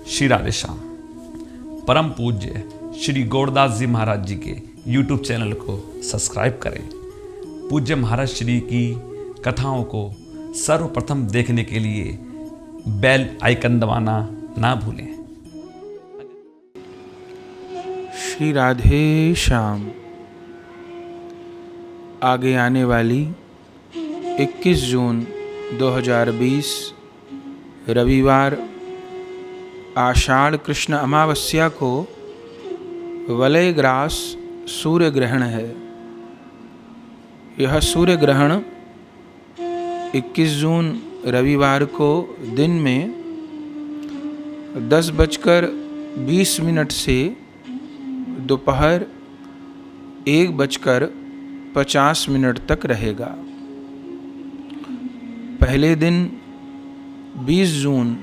श्री राधे श्याम। परम पूज्य श्री गौरदास जी महाराज जी के YouTube चैनल को सब्सक्राइब करें। पूज्य महाराज श्री की कथाओं को सर्वप्रथम देखने के लिए बेल आइकन दबाना ना भूलें। श्री राधे श्याम। आगे आने वाली 21 जून 2020 रविवार आषाढ़ कृष्ण अमावस्या को वलय ग्रास सूर्य ग्रहण है। यह सूर्य ग्रहण 21 जून रविवार को दिन में 10:20 से दोपहर 1:50 तक रहेगा। पहले दिन 20 जून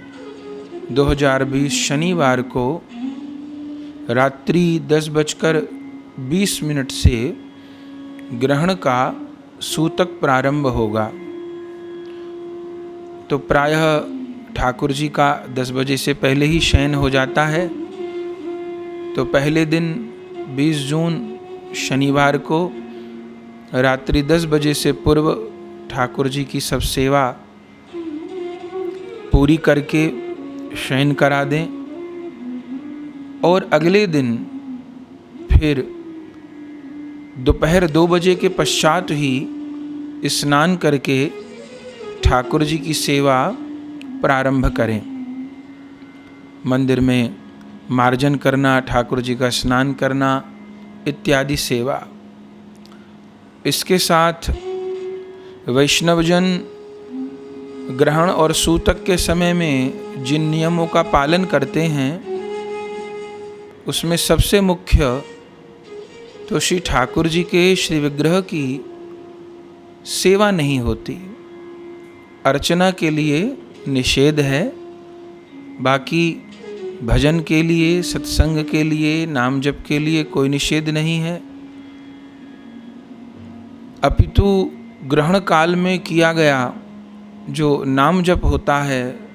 2020 शनिवार को रात्रि 10:20 से ग्रहण का सूतक प्रारंभ होगा। तो प्रायः ठाकुर जी का 10 बजे से पहले ही शयन हो जाता है। तो पहले दिन 20 जून शनिवार को रात्रि 10 बजे से पूर्व ठाकुर जी की सब सेवा पूरी करके शयन करा दें और अगले दिन फिर दोपहर 2 बजे के पश्चात ही स्नान करके ठाकुर जी की सेवा प्रारंभ करें। मंदिर में मार्जन करना, ठाकुर जी का स्नान करना इत्यादि सेवा। इसके साथ वैष्णवजन ग्रहण और सूतक के समय में जिन नियमों का पालन करते हैं उसमें सबसे मुख्य तो श्री ठाकुर जी के श्री विग्रह की सेवा नहीं होती। अर्चना के लिए निषेध है, बाकी भजन के लिए, सत्संग के लिए, नाम जप के लिए कोई निषेध नहीं है। अपितु ग्रहण काल में किया गया जो नाम जप होता है,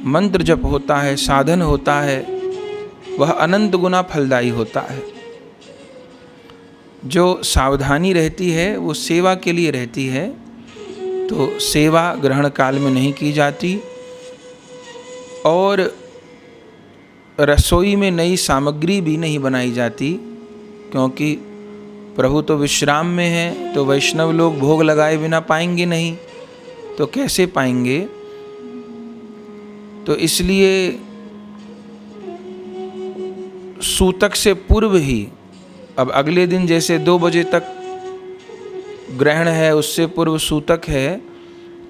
मंत्र जप होता है, साधन होता है, वह अनंत गुना फलदायी होता है। जो सावधानी रहती है वो सेवा के लिए रहती है। तो सेवा ग्रहण काल में नहीं की जाती और रसोई में नई सामग्री भी नहीं बनाई जाती, क्योंकि प्रभु तो विश्राम में है। तो वैष्णव लोग भोग लगाए बिना पाएंगे नहीं, तो कैसे पाएंगे। तो इसलिए सूतक से पूर्व ही, अब अगले दिन जैसे 2 बजे तक ग्रहण है, उससे पूर्व सूतक है,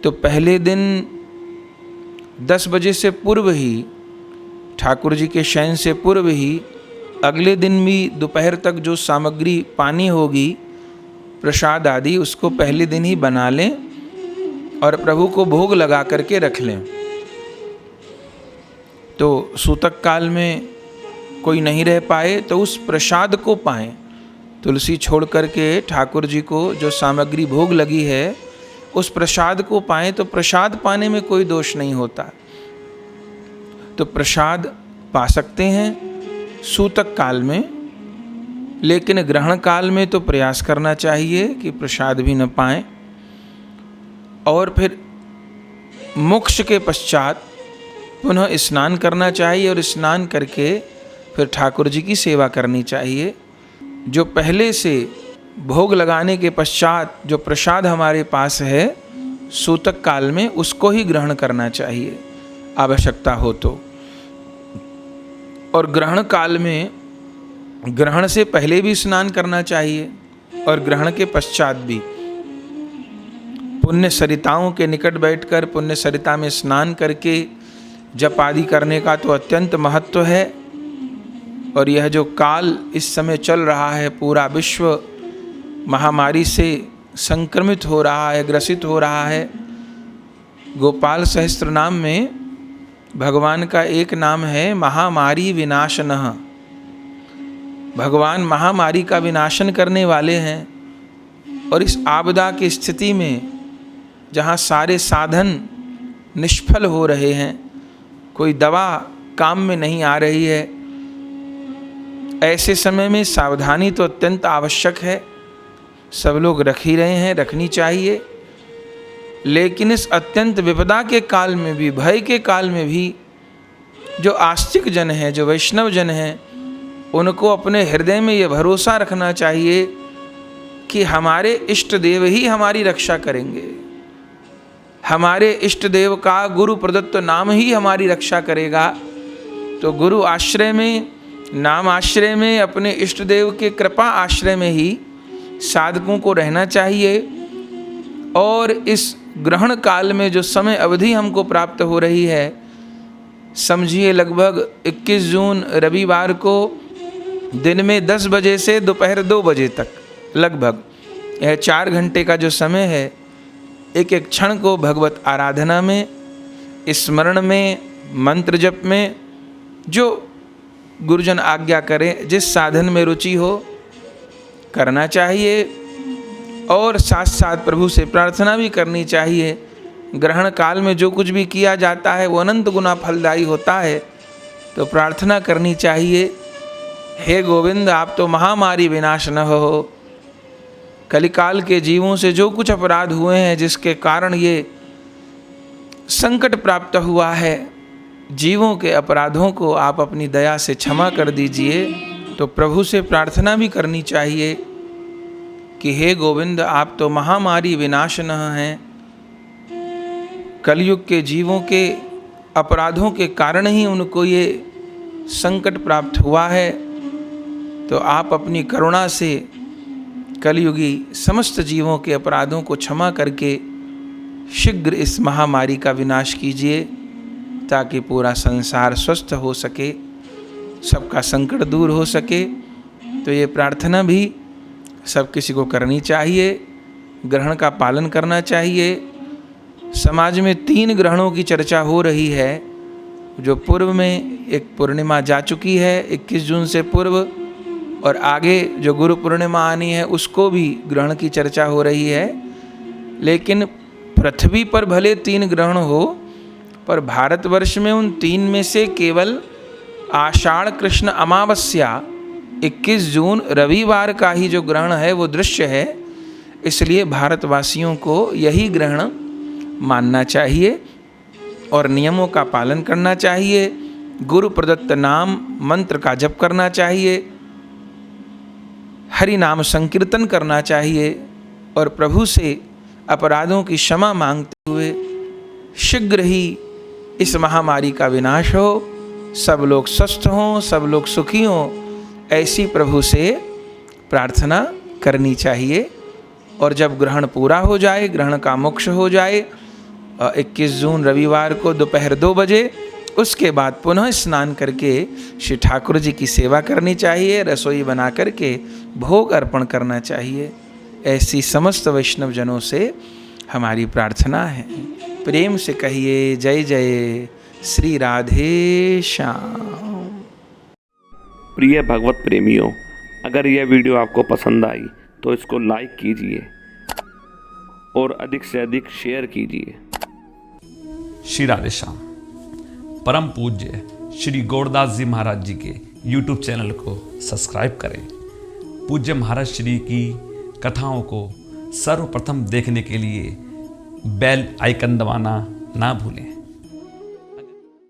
तो पहले दिन 10 बजे से पूर्व ही, ठाकुर जी के शयन से पूर्व ही, अगले दिन भी दोपहर तक जो सामग्री पानी होगी, प्रसाद आदि, उसको पहले दिन ही बना लें और प्रभु को भोग लगा करके रख लें। तो सूतक काल में कोई नहीं रह पाए तो उस प्रसाद को पाएं। तुलसी छोड़ करके ठाकुर जी को जो सामग्री भोग लगी है उस प्रसाद को पाएं, तो प्रसाद पाने में कोई दोष नहीं होता। तो प्रसाद पा सकते हैं सूतक काल में, लेकिन ग्रहण काल में तो प्रयास करना चाहिए कि प्रसाद भी न पाएं। और फिर मोक्ष के पश्चात पुनः स्नान करना चाहिए और स्नान करके फिर ठाकुर जी की सेवा करनी चाहिए। जो पहले से भोग लगाने के पश्चात जो प्रसाद हमारे पास है सूतक काल में, उसको ही ग्रहण करना चाहिए आवश्यकता हो तो। और ग्रहण काल में ग्रहण से पहले भी स्नान करना चाहिए और ग्रहण के पश्चात भी। पुण्य सरिताओं के निकट बैठकर पुण्य सरिता में स्नान करके जप आदि करने का तो अत्यंत महत्व है। और यह जो काल इस समय चल रहा है, पूरा विश्व महामारी से संक्रमित हो रहा है, ग्रसित हो रहा है। गोपाल सहस्त्र नाम में भगवान का एक नाम है महामारी विनाशनः। भगवान महामारी का विनाशन करने वाले हैं। और इस आपदा की स्थिति में जहाँ सारे साधन निष्फल हो रहे हैं, कोई दवा काम में नहीं आ रही है। ऐसे समय में सावधानी तो अत्यंत आवश्यक है, सब लोग रख ही रहे हैं, रखनी चाहिए। लेकिन इस अत्यंत विपदा के काल में भी, भय के काल में भी जो आस्तिक जन हैं, जो वैष्णव जन हैं, उनको अपने हृदय में ये भरोसा रखना चाहिए कि हमारे इष्ट देव ही हमारी रक्षा करेंगे, हमारे इष्ट देव का गुरु प्रदत्त नाम ही हमारी रक्षा करेगा। तो गुरु आश्रय में, नाम आश्रय में, अपने इष्ट देव के कृपा आश्रय में ही साधकों को रहना चाहिए। और इस ग्रहण काल में जो समय अवधि हमको प्राप्त हो रही है, समझिए लगभग 21 जून रविवार को दिन में 10 बजे से दोपहर 2 बजे तक लगभग यह 4 घंटे का जो समय है, एक एक क्षण को भगवत आराधना में, स्मरण में, मंत्र जप में, जो गुरुजन आज्ञा करें, जिस साधन में रुचि हो करना चाहिए। और साथ साथ प्रभु से प्रार्थना भी करनी चाहिए। ग्रहण काल में जो कुछ भी किया जाता है वो अनंत गुना फलदायी होता है, तो प्रार्थना करनी चाहिए, हे गोविंद आप तो महामारी विनाश न हो। कलिकाल के जीवों से जो कुछ अपराध हुए हैं, जिसके कारण ये संकट प्राप्त हुआ है, जीवों के अपराधों को आप अपनी दया से क्षमा कर दीजिए। तो प्रभु से प्रार्थना भी करनी चाहिए कि हे गोविंद आप तो महामारी विनाशनः हैं। कलयुग के जीवों के अपराधों के कारण ही उनको ये संकट प्राप्त हुआ है, तो आप अपनी करुणा से कलयुगी समस्त जीवों के अपराधों को क्षमा करके शीघ्र इस महामारी का विनाश कीजिए, ताकि पूरा संसार स्वस्थ हो सके, सबका संकट दूर हो सके। तो ये प्रार्थना भी सब किसी को करनी चाहिए, ग्रहण का पालन करना चाहिए। समाज में 3 ग्रहणों की चर्चा हो रही है। जो पूर्व में एक पूर्णिमा जा चुकी है 21 जून से पूर्व, और आगे जो गुरु पूर्णिमा आनी है उसको भी ग्रहण की चर्चा हो रही है। लेकिन पृथ्वी पर भले 3 ग्रहण हो, पर भारतवर्ष में उन 3 में से केवल आषाढ़ कृष्ण अमावस्या 21 जून रविवार का ही जो ग्रहण है वो दृश्य है। इसलिए भारतवासियों को यही ग्रहण मानना चाहिए और नियमों का पालन करना चाहिए। गुरु प्रदत्त नाम मंत्र का जप करना चाहिए, हरि नाम संकीर्तन करना चाहिए और प्रभु से अपराधों की क्षमा मांगते हुए शीघ्र ही इस महामारी का विनाश हो, सब लोग स्वस्थ हों, सब लोग सुखी हों, ऐसी प्रभु से प्रार्थना करनी चाहिए। और जब ग्रहण पूरा हो जाए, ग्रहण का मोक्ष हो जाए 21 जून रविवार को दोपहर 2 बजे, उसके बाद पुनः स्नान करके श्री ठाकुर जी की सेवा करनी चाहिए, रसोई बना करके भोग अर्पण करना चाहिए। ऐसी समस्त वैष्णव जनों से हमारी प्रार्थना है। प्रेम से कहिए जय जय श्री राधे श्याम। प्रिय भगवत प्रेमियों, अगर यह वीडियो आपको पसंद आई तो इसको लाइक कीजिए और अधिक से अधिक शेयर कीजिए। श्री राधे श्याम। परम पूज्य श्री गौरदास जी महाराज जी के YouTube चैनल को सब्सक्राइब करें। पूज्य महाराज श्री की कथाओं को सर्वप्रथम देखने के लिए बेल आइकन दबाना ना भूलें।